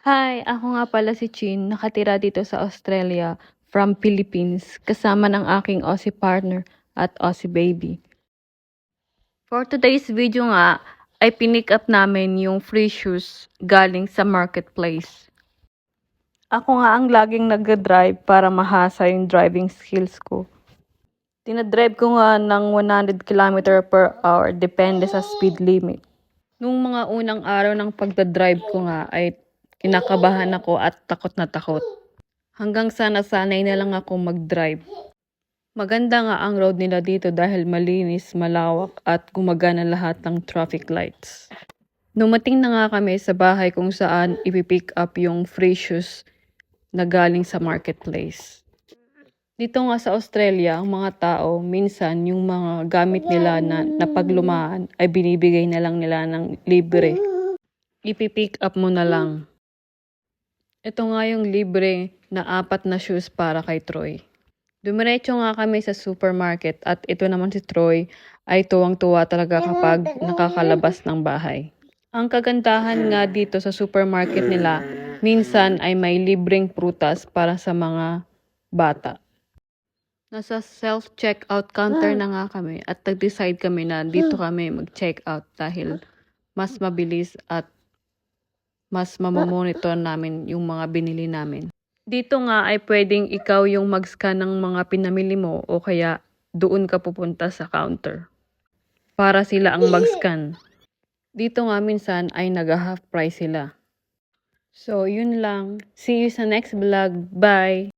Hi, ako nga pala si Chin, nakatira dito sa Australia from Philippines kasama ng aking Aussie partner at Aussie baby. For today's video nga, ay pinick up namin yung free shoes galing sa marketplace. Ako nga ang laging nag-drive para mahasa yung driving skills ko. Tinadrive ko nga ng 100 km/h depende sa speed limit. Nung mga unang araw ng pagdadrive ko nga ay kinakabahan ako at takot na takot. Hanggang sa nasanay na lang ako mag-drive. Maganda nga ang road nila dito dahil malinis, malawak at gumagana lahat ng traffic lights. Dumating na nga kami sa bahay kung saan ipipick up yung free shoes na galing sa marketplace. Dito nga sa Australia, ang mga tao, minsan yung mga gamit nila na napaglumaan ay binibigay na lang nila ng libre. Ipipick up mo na lang. Ito nga yung libre na 4 na shoes para kay Troy. Dumiretso nga kami sa supermarket at ito naman si Troy ay tuwang-tuwa talaga kapag nakakalabas ng bahay. Ang kagandahan nga dito sa supermarket nila, minsan ay may libreng prutas para sa mga bata. Nasa self-checkout counter na nga kami at nag-decide kami na dito kami mag-checkout dahil mas mabilis at mas mamamonitor namin yung mga binili namin. Dito nga ay pwedeng ikaw yung mag-scan ng mga pinamili mo o kaya doon ka pupunta sa counter para sila ang mag-scan. Dito nga minsan ay nag-half price sila. So, yun lang. See you sa next vlog. Bye!